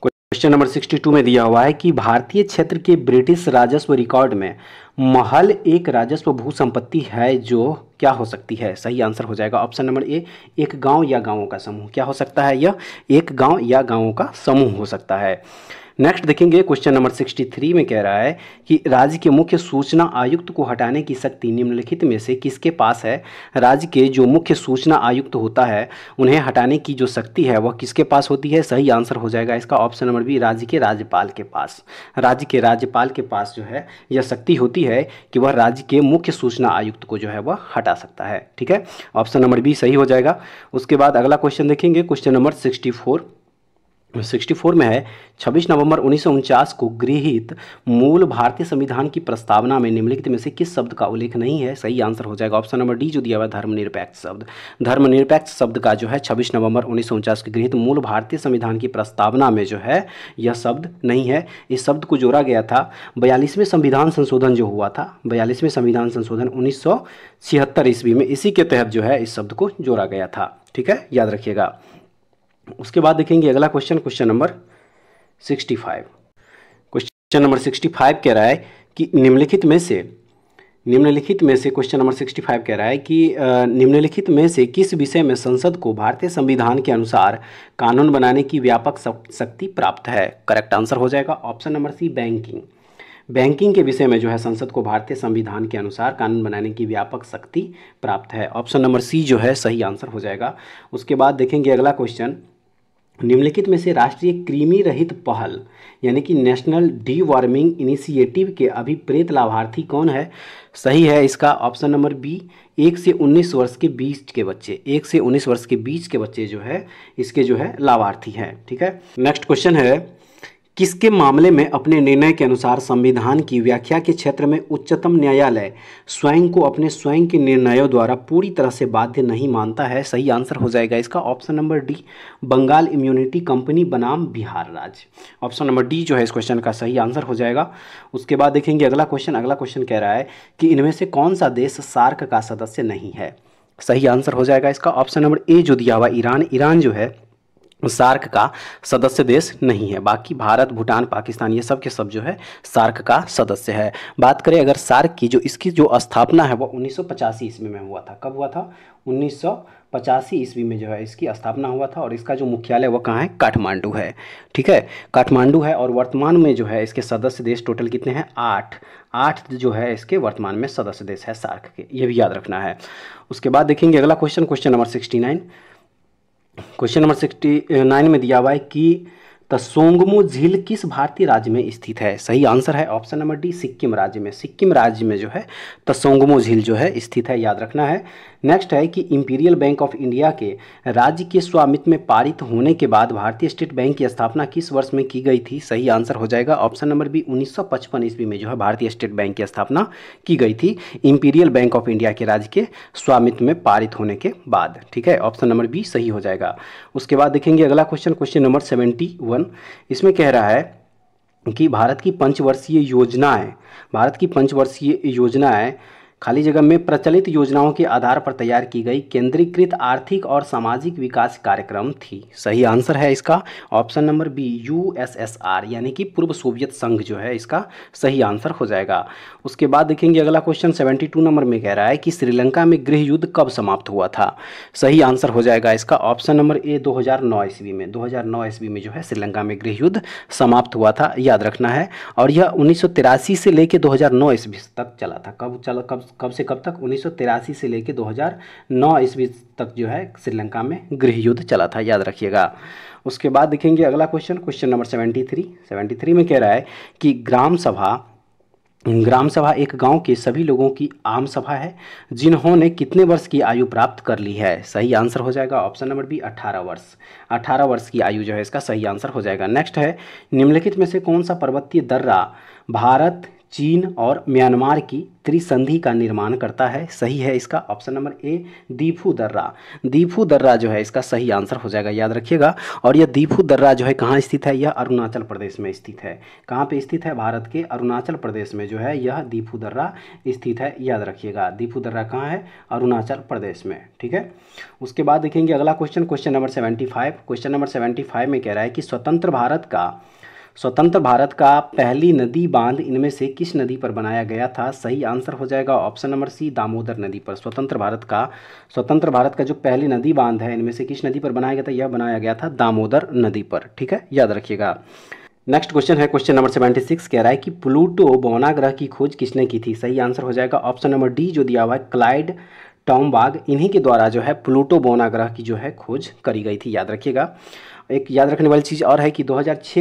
क्वेश्चन नंबर 62 में दिया हुआ है कि भारतीय क्षेत्र के ब्रिटिश राजस्व रिकॉर्ड में महल एक राजस्व भू संपत्ति है जो क्या हो सकती है? सही आंसर हो जाएगा ऑप्शन नंबर ए, एक गांव या गांवों का समूह। क्या हो सकता है? यह एक गांव या गांवों का समूह हो सकता है। नेक्स्ट देखेंगे क्वेश्चन नंबर 63 में कह रहा है कि राज्य के मुख्य सूचना आयुक्त को हटाने की शक्ति निम्नलिखित में से किसके पास है? राज्य के जो मुख्य सूचना आयुक्त होता है उन्हें हटाने की जो शक्ति है वह किसके पास होती है? सही आंसर हो जाएगा इसका ऑप्शन नंबर बी, राज्य के राज्यपाल के पास। राज्य के राज्यपाल के पास जो है यह शक्ति होती है कि वह राज्य के मुख्य सूचना आयुक्त को जो है वह हटा सकता है। ठीक है, ऑप्शन नंबर बी सही हो जाएगा। उसके बाद अगला क्वेश्चन देखेंगे क्वेश्चन नंबर 64 में है 26 नवंबर 1949 को गृहीत मूल भारतीय संविधान की प्रस्तावना में निम्नलिखित में से किस शब्द का उल्लेख नहीं है? सही आंसर हो जाएगा ऑप्शन नंबर डी जो दिया हुआ है, धर्मनिरपेक्ष शब्द। धर्मनिरपेक्ष शब्द का जो है 26 नवंबर 1949 के गृहीत मूल भारतीय संविधान की प्रस्तावना में जो है यह शब्द नहीं है। इस शब्द को जोड़ा गया था 42वें संविधान संशोधन जो हुआ था, 42वें संविधान संशोधन 1976 ईस्वी में, इसी के तहत जो है इस शब्द को जोड़ा गया था। ठीक है, याद रखिएगा। उसके बाद देखेंगे अगला क्वेश्चन नंबर 65। क्वेश्चन नंबर 65 कह रहा है कि निम्नलिखित में से क्वेश्चन नंबर 65 कह रहा है कि निम्नलिखित में से किस विषय में संसद को भारतीय संविधान के अनुसार कानून बनाने की व्यापक शक्ति प्राप्त है? करेक्ट आंसर हो जाएगा ऑप्शन नंबर सी, बैंकिंग के विषय में जो है संसद को भारतीय संविधान के अनुसार कानून बनाने की व्यापक शक्ति प्राप्त है। ऑप्शन नंबर सी जो है सही आंसर हो जाएगा। उसके बाद देखेंगे अगला क्वेश्चन, निम्नलिखित में से राष्ट्रीय कृमि रहित पहल यानी कि नेशनल डी वार्मिंग इनिशिएटिव के अभिप्रेत लाभार्थी कौन है? सही है इसका ऑप्शन नंबर बी, 1 से 19 वर्ष के बीच के बच्चे। 1 से 19 वर्ष के बीच के बच्चे जो है इसके जो है लाभार्थी हैं। ठीक है, नेक्स्ट क्वेश्चन है, किसके मामले में अपने निर्णय के अनुसार संविधान की व्याख्या के क्षेत्र में उच्चतम न्यायालय स्वयं को अपने स्वयं के निर्णयों द्वारा पूरी तरह से बाध्य नहीं मानता है? सही आंसर हो जाएगा इसका option number D, Bengal immunity company बनाम बिहार राज्य। ऑप्शन नंबर डी जो है इस क्वेश्चन का सही आंसर हो जाएगा। उसके बाद देखेंगे अगला क्वेश्चन कह रहा है कि इनमें से कौन सा देश सार्क का सदस्य नहीं है? सही आंसर हो जाएगा इसका ऑप्शन नंबर ए जो दिया हुआ ईरान जो है सार्क का सदस्य देश नहीं है। बाकी भारत, भूटान, पाकिस्तान ये सब के सब जो है सार्क का सदस्य है। बात करें अगर सार्क की, जो इसकी जो स्थापना है वो 1985 ईस्वी में हुआ था। कब हुआ था? 1985 ईस्वी में जो है इसकी स्थापना हुआ था। और इसका जो मुख्यालय वो कहाँ है? काठमांडू है। ठीक है, काठमांडू है। और वर्तमान में जो है इसके सदस्य देश टोटल कितने हैं? 8 जो है इसके वर्तमान में सदस्य देश है सार्क के, ये भी याद रखना है। उसके बाद देखेंगे अगला question, question number 69। Question number 69 में दिया हुआ है कि तसोंगमो झील किस भारतीय राज्य में स्थित है? सही आंसर है ऑप्शन नंबर डी, सिक्किम राज्य में। सिक्किम राज्य में जो है तसोंगमो झील जो है स्थित है, याद रखना है। नेक्स्ट है कि इंपीरियल बैंक ऑफ इंडिया के राज्य के स्वामित्व में पारित होने के बाद भारतीय स्टेट बैंक की स्थापना किस वर्ष में की गई थी? सही आंसर हो जाएगा ऑप्शन नंबर बी, 1955 ईस्वी में जो है भारतीय स्टेट बैंक की स्थापना की गई थी, इंपीरियल बैंक ऑफ इंडिया के राज्य के स्वामित्व में पारित होने के बाद। ठीक है, ऑप्शन नंबर बी सही हो जाएगा। उसके बाद देखेंगे अगला क्वेश्चन, क्वेश्चन नंबर 71। इसमें कह रहा है कि भारत की पंचवर्षीय योजनाएं खाली जगह में प्रचलित योजनाओं के आधार पर तैयार की गई केंद्रीकृत आर्थिक और सामाजिक विकास कार्यक्रम थी। सही आंसर है इसका ऑप्शन नंबर बी, यूएसएसआर, यानी कि पूर्व सोवियत संघ जो है इसका सही आंसर हो जाएगा। उसके बाद देखेंगे अगला क्वेश्चन 72 नंबर में कह रहा है कि श्रीलंका में गृह युद्ध कब समाप्त हुआ था? सही आंसर हो जाएगा इसका ऑप्शन नंबर ए, 2009 ईस्वी में। 2009 ईस्वी में जो है श्रीलंका में गृह युद्ध समाप्त हुआ था, याद रखना है। और यह 1983 से लेकर 2009 ईस्वी तक चला था। कब से कब तक? 1983 से लेकर 2009 ईस्वी तक जो है श्रीलंका में गृह युद्ध चला था, याद रखिएगा। उसके बाद देखेंगे अगला क्वेश्चन, क्वेश्चन नंबर 73 में कह रहा है कि ग्राम सभा एक गांव के सभी लोगों की आम सभा है जिन्होंने कितने वर्ष की आयु प्राप्त कर ली है? सही आंसर हो जाएगा ऑप्शन नंबर बी, 18 वर्ष। 18 वर्ष की आयु जो है इसका सही आंसर हो जाएगा। नेक्स्ट है, निम्नलिखित में से कौन सा पर्वतीय दर्रा भारत, चीन और म्यांमार की त्रिसंधि का निर्माण करता है? सही है इसका ऑप्शन नंबर ए, दीफू दर्रा जो है इसका सही आंसर हो जाएगा, याद रखिएगा। और यह दीफू दर्रा जो है कहाँ स्थित है? यह अरुणाचल प्रदेश में स्थित है। कहाँ पे स्थित है? भारत के अरुणाचल प्रदेश में जो है यह दीफू दर्रा स्थित है, याद रखिएगा। दीफू दर्रा कहाँ है? अरुणाचल प्रदेश में। ठीक है, उसके बाद देखेंगे अगला question, question number 75। Question number 75 में कह रहा है कि स्वतंत्र भारत का पहली नदी बांध इनमें से किस नदी पर बनाया गया था? सही आंसर हो जाएगा ऑप्शन नंबर सी, दामोदर नदी पर। स्वतंत्र भारत का जो पहली नदी बांध है इनमें से किस नदी पर बनाया गया था? यह बनाया गया था दामोदर नदी पर। ठीक है, याद रखिएगा। नेक्स्ट क्वेश्चन है क्वेश्चन नंबर 76, कह रहा है कि प्लूटो बौना ग्रह की खोज किसने की थी? सही आंसर हो जाएगा ऑप्शन नंबर डी जो दिया हुआ है, क्लाइड टॉमबाग, इन्हीं के द्वारा जो है प्लूटो बौना ग्रह की जो है खोज करी गई थी, याद रखिएगा। एक याद रखने वाली चीज़ और है कि 2006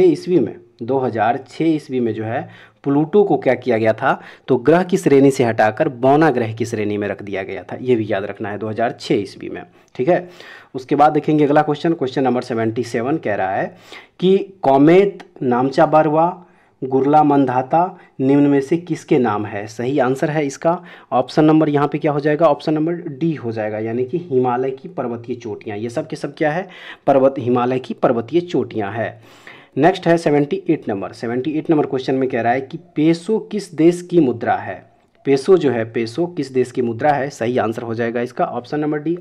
ईस्वी में जो है प्लूटो को क्या किया गया था? तो ग्रह की श्रेणी से हटाकर बौना ग्रह की श्रेणी में रख दिया गया था, ये भी याद रखना है 2006 ईस्वी में। ठीक है, उसके बाद देखेंगे अगला क्वेश्चन, क्वेश्चन नंबर 77 कह रहा है कि कॉमेट नामचा बरवा गुरला मंधाता निम्न में से किसके नाम है? सही आंसर है इसका ऑप्शन नंबर यहाँ पे क्या हो जाएगा? ऑप्शन नंबर डी हो जाएगा, यानी कि हिमालय की पर्वतीय चोटियाँ। ये सब के सब क्या है? हिमालय की पर्वतीय चोटियाँ है। नेक्स्ट है 78 नंबर क्वेश्चन में कह रहा है कि पेसो किस देश की मुद्रा है? पेसो किस देश की मुद्रा है? सही आंसर हो जाएगा इसका ऑप्शन नंबर डी,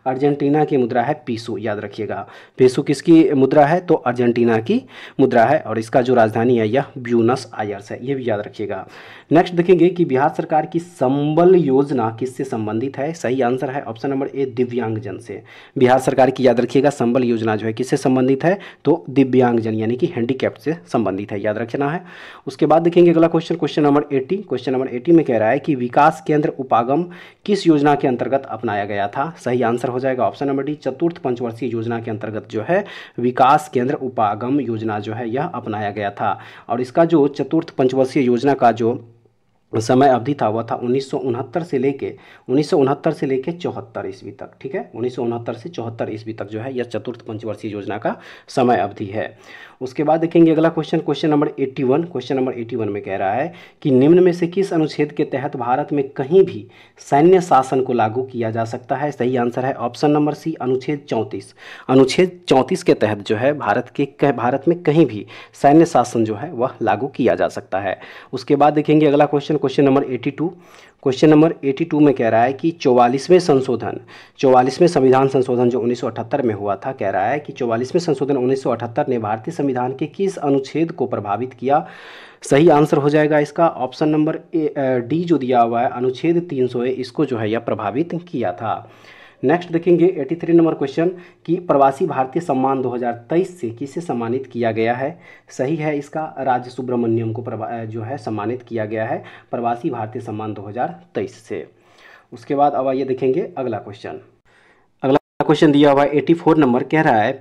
अर्जेंटीना की मुद्रा है पीसो, याद रखिएगा। पेसो किसकी मुद्रा है? तो अर्जेंटीना की मुद्रा है। और इसका जो राजधानी है यह ब्यूनस आयर्स है, ये भी याद रखिएगा। नेक्स्ट देखेंगे कि बिहार सरकार की संबल योजना किससे संबंधित है? सही आंसर है ऑप्शन नंबर ए, दिव्यांगजन से। बिहार सरकार की, याद रखिएगा, संबल योजना जो है किससे संबंधित है? तो दिव्यांगजन यानी कि हैंडीकैप्ड से संबंधित है, याद रखना है। उसके बाद देखेंगे अगला क्वेश्चन, क्वेश्चन नंबर 80 में कह रहा है कि विकास केंद्र उपागम किस योजना के अंतर्गत अपनाया गया था? सही आंसर हो जाएगा ऑप्शन नंबर डी, चतुर्थ पंचवर्षीय योजना के अंतर्गत जो है विकास केंद्र उपागम योजना जो है यह अपनाया गया था। और इसका जो चतुर्थ पंचवर्षीय योजना का जो समय अवधि था वह था 1969 से लेके 74 ईस्वी तक। ठीक है, 1969 से 74 ईस्वी तक जो है यह चतुर्थ पंचवर्षीय योजना का समय अवधि है। उसके बाद देखेंगे अगला question, question number 81। Question number 81 में कह रहा है कि निम्न में से किस अनुच्छेद के तहत भारत में कहीं भी सैन्य शासन को लागू किया जा सकता है? सही आंसर है ऑप्शन नंबर सी, अनुच्छेद 34। अनुच्छेद 34 के तहत जो है भारत में कहीं भी सैन्य शासन जो है वह लागू किया जा सकता है। उसके बाद देखेंगे अगला question, question number 82। Question number 82 में कह रहा है कि 44वें संविधान संशोधन जो 1978 में हुआ था, कह रहा है कि 44वें संशोधन 1978 ने भारतीय संविधान के किस अनुच्छेद को प्रभावित किया? सही आंसर हो जाएगा इसका ऑप्शन नंबर डी जो दिया हुआ है, अनुच्छेद 300 इसको जो है यह प्रभावित किया था। नेक्स्ट देखेंगे 83 नंबर क्वेश्चन कि प्रवासी भारतीय सम्मान 2023 से किसे सम्मानित किया गया है? सही है इसका राज सुब्रमण्यम को जो है सम्मानित किया गया है प्रवासी भारतीय सम्मान 2023 से। उसके बाद अब आइए देखेंगे अगला क्वेश्चन। क्वेश्चन दिया हुआ है 84 नंबर, कह रहा है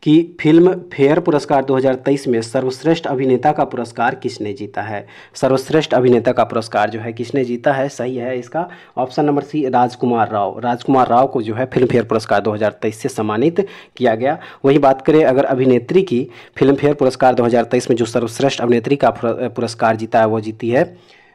कि फिल्म फेयर पुरस्कार 2023 में सर्वश्रेष्ठ अभिनेता का पुरस्कार किसने जीता है? सर्वश्रेष्ठ अभिनेता का पुरस्कार जो है किसने जीता है? सही है इसका ऑप्शन नंबर सी, राजकुमार राव। राजकुमार राव को जो है फिल्म फेयर पुरस्कार 2023 से सम्मानित किया गया। वही बात करें अगर अभिनेत्री की, फिल्म फेयर पुरस्कार 2023 में जो सर्वश्रेष्ठ अभिनेत्री का पुरस्कार जीता है वो जीती है,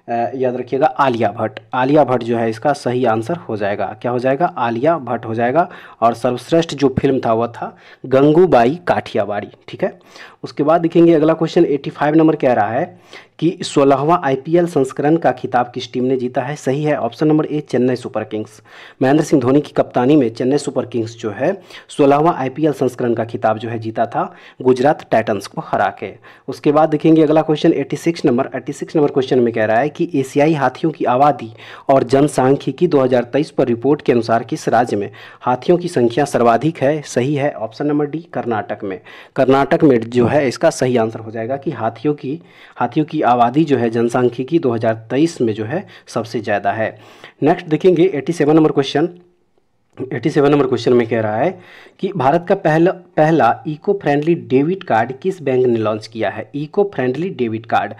याद रखिएगा, आलिया भट्ट। आलिया भट्ट जो है इसका सही आंसर हो जाएगा। क्या हो जाएगा? आलिया भट्ट हो जाएगा। और सर्वश्रेष्ठ जो फिल्म था वह था गंगूबाई काठियावाड़ी। ठीक है। उसके बाद देखेंगे अगला क्वेश्चन 85 नंबर, कह रहा है कि 16वां IPL संस्करण का खिताब किस टीम ने जीता है? सही है option number A, Chennai super Kings. Mahendra Singh Dhoni की कप्तानी में चेन्नई सुपर किंग्स जो है 16वां IPL संस्करण का खिताब जो है जीता था गुजरात टाइटंस को हरा के। उसके बाद देखेंगे अगला क्वेश्चन 86 नंबर। 86 नंबर क्वेश्चन में कह रहा है कि एशियाई हाथियों की आबादी और जनसांख्यिकी 2023 पर रिपोर्ट के अनुसार किस राज्य में हाथियों की संख्या सर्वाधिक है? सही है ऑप्शन नंबर डी, कर्नाटक में। कर्नाटक में जो है इसका सही आंसर हो जाएगा कि हाथियों की आबादी जो है जनसांख्यिकी 2023 में जो है सबसे ज़्यादा है। नेक्स्ट देखेंगे 87 नंबर क्वेश्चन। 87 नंबर क्वेश्चन में कह रहा है कि भारत का पहला इको फ्रेंडली डेबिट कार्ड किस बैंक ने लॉन्च किया है? इको फ्रेंडली डेबिट कार्ड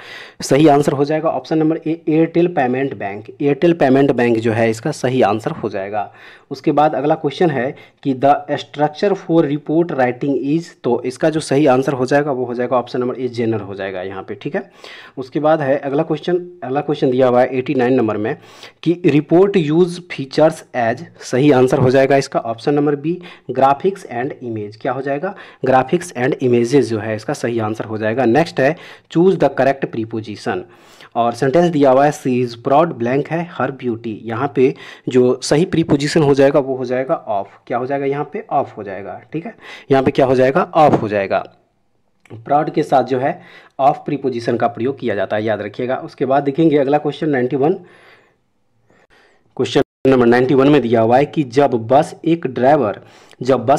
सही आंसर हो जाएगा option number A, Airtel payment bank. Airtel payment bank जो है इसका सही आंसर हो जाएगा। उसके बाद अगला क्वेश्चन है कि the structure for report writing is, तो इसका जो सही आंसर हो जाएगा वो हो जाएगा ऑप्शन नंबर ए, जेनर हो जाएगा यहाँ पे। ठीक है। उसके बाद है अगला क्वेश्चन दिया हुआ है 89 नंबर में कि रिपोर्ट यूज फीचर्स एज, सही आंसर हो जाएगा इसका option number B, graphics and image. क्या हो जाएगा? ग्राफिक्स एंड इमेजेस जो है इसका सही आंसर हो जाएगा। नेक्स्ट है चूज द करेक्ट प्रीपोजिशन, और सेंटेंस दिया हुआ है सी इज प्राउड, ब्लैंक है हर ब्यूटी। यहाँ पे जो सही प्रीपोजिशन हो जाएगा वो हो जाएगा ऑफ। क्या हो जाएगा? यहाँ पे ऑफ हो जाएगा। ठीक है। यहाँ पे क्या हो जाएगा? ऑफ हो जाएगा। प्राउड के साथ जो है ऑफ प्रीपोजिशन का प्रयोग किया जाता है, याद रखिएगा। उसके बाद देखेंगे अगला क्वेश्चन 91। क्वेश्चन नंबर 91 में दिया हुआ है कि जब बस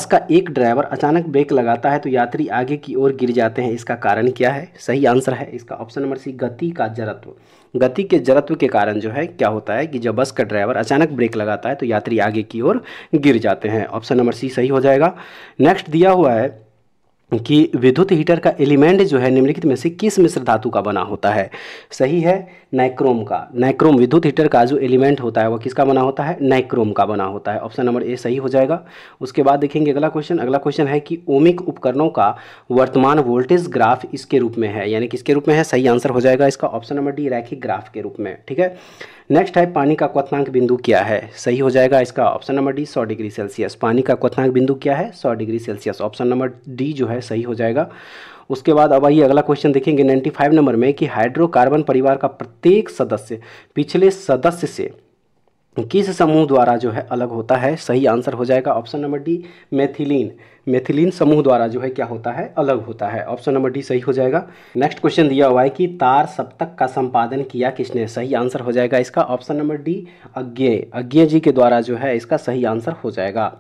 का एक ड्राइवर अचानक ब्रेक लगाता है तो यात्री आगे की ओर गिर जाते हैं, इसका कारण क्या है? सही आंसर है इसका ऑप्शन नंबर सी, गति का जड़त्व। गति के जड़त्व के कारण जो है क्या होता है कि जब बस का ड्राइवर अचानक ब्रेक लगाता है तो यात्री आगे की ओर गिर जाते हैं। ऑप्शन नंबर सी सही हो जाएगा। नेक्स्ट दिया हुआ है कि विद्युत हीटर का एलिमेंट जो है निम्नलिखित में से किस मिश्र धातु का बना होता है? सही है नाइक्रोम का। नाइक्रोम विद्युत हीटर का जो एलिमेंट होता है वो किसका बना होता है? नाइक्रोम का बना होता है। ऑप्शन नंबर ए सही हो जाएगा। उसके बाद देखेंगे अगला क्वेश्चन है कि ओमिक उपकरणों का वर्तमान वोल्टेज ग्राफ इसके रूप में है, यानी किसके रूप में है? सही आंसर हो जाएगा इसका ऑप्शन नंबर डी, रैखिक ग्राफ के रूप में। ठीक है। नेक्स्ट है पानी का क्वथनांक बिंदु क्या है? सही हो जाएगा इसका option number D, 100 degree Celsius. पानी का क्वथनांक बिंदु क्या है? 100 degree Celsius. Option number D जो है सही हो जाएगा। उसके बाद अब आइए अगला क्वेश्चन देखेंगे 95 नंबर में कि हाइड्रोकार्बन परिवार का प्रत्येक सदस्य पिछले सदस्य से किस समूह द्वारा जो है अलग होता है? सही आंसर हो जाएगा option number D, methylene. Methylene समूह द्वारा जो है क्या होता है? अलग होता है। ऑप्शन नंबर डी सही हो जाएगा। नेक्स्ट क्वेश्चन दिया हुआ है कि तार सप्तक का संपादन किया किसने? सही आंसर हो जाएगा इसका ऑप्शन नंबर डी, अज्ञेय जी के द्वारा जो है इसका सही आंसर हो जाएगा।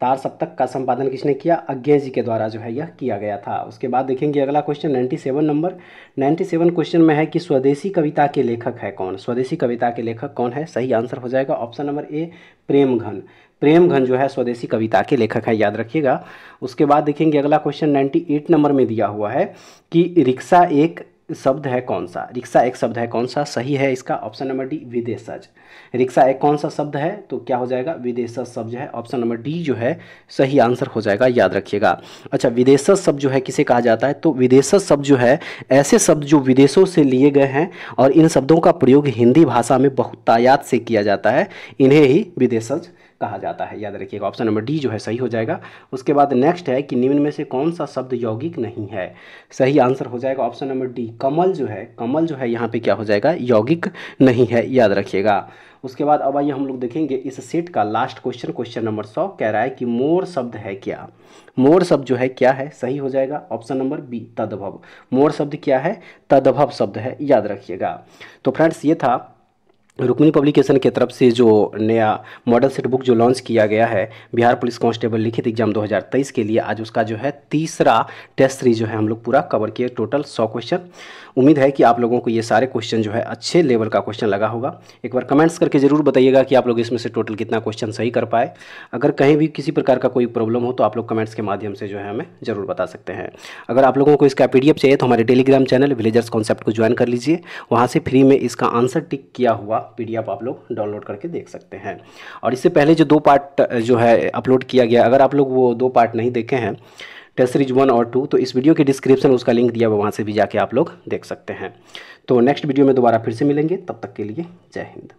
तार सप्तक का संपादन किसने किया? अज्ञेय जी के द्वारा जो है यह किया गया था। उसके बाद देखेंगे अगला क्वेश्चन 97 नंबर। 97 क्वेश्चन में है कि स्वदेशी कविता के लेखक है कौन? स्वदेशी कविता के लेखक कौन है? सही आंसर हो जाएगा option number A, Premghan. Premghan जो है स्वदेशी कविता के लेखक है, याद रखिएगा। उसके बाद देखेंगे अगला क्वेश्चन 98 नंबर में दिया हुआ है कि रिक्शा एक शब्द है कौन सा? रिक्शा एक शब्द है कौन सा? सही है इसका ऑप्शन नंबर डी विदेशज। रिक्शा एक कौन सा शब्द है? तो क्या हो जाएगा? विदेशज शब्द जो है ऑप्शन नंबर डी जो है सही आंसर हो जाएगा, याद रखिएगा। अच्छा, विदेशज शब्द जो है किसे कहा जाता है? तो विदेशज शब्द जो है ऐसे शब्द जो विदेशों से लिए गए हैं और इन शब्दों का प्रयोग हिंदी भाषा में बहुतायत से किया जाता है, इन्हें ही विदेशज कहा जाता है, याद रखिएगा। ऑप्शन नंबर डी जो है सही हो जाएगा। उसके बाद नेक्स्ट है कि निम्न में से कौन सा शब्द यौगिक नहीं है? सही आंसर हो जाएगा ऑप्शन नंबर डी, कमल जो है, कमल जो है यहाँ पे क्या हो जाएगा? यौगिक नहीं है, याद रखिएगा। उसके बाद अब आइए हम लोग देखेंगे इस सेट का लास्ट क्वेश्चन, क्वेश्चन नंबर 100 कह रहा है कि मोर शब्द है क्या? मोर शब्द जो है क्या है? सही हो जाएगा ऑप्शन नंबर बी, तद्भव। मोर शब्द क्या है? तद्भव शब्द है, याद रखिएगा। तो फ्रेंड्स ये था रुक्मिणी पब्लिकेशन की तरफ से जो नया मॉडल सेट बुक जो लॉन्च किया गया है बिहार पुलिस कांस्टेबल लिखित एग्जाम 2023 के लिए। आज उसका जो है तीसरा टेस्ट सीरीज जो है हम लोग पूरा कवर किए, टोटल 100 क्वेश्चन। उम्मीद है कि आप लोगों को ये सारे क्वेश्चन जो है अच्छे लेवल का क्वेश्चन लगा होगा। एक बार कमेंट्स करके ज़रूर बताइएगा कि आप लोग इसमें से टोटल कितना क्वेश्चन सही कर पाए। अगर कहीं भी किसी प्रकार का कोई प्रॉब्लम हो तो आप लोग कमेंट्स के माध्यम से जो है हमें ज़रूर बता सकते हैं। अगर आप लोगों को इसका PDF चाहिए तो हमारे टेलीग्राम चैनल विलेजर्स कॉन्सेप्ट को ज्वाइन कर लीजिए, वहाँ से फ्री में इसका आंसर टिक किया हुआ PDF आप लोग डाउनलोड करके देख सकते हैं। और इससे पहले जो 2 पार्ट जो है अपलोड किया गया, अगर आप लोग वो 2 पार्ट नहीं देखे हैं टेस्ट सीरीज 1 और 2, तो इस वीडियो के डिस्क्रिप्शन में उसका लिंक दिया हुआ, वहाँ से भी जाके आप लोग देख सकते हैं। तो नेक्स्ट वीडियो में दोबारा फिर से मिलेंगे, तब तक के लिए जय हिंद।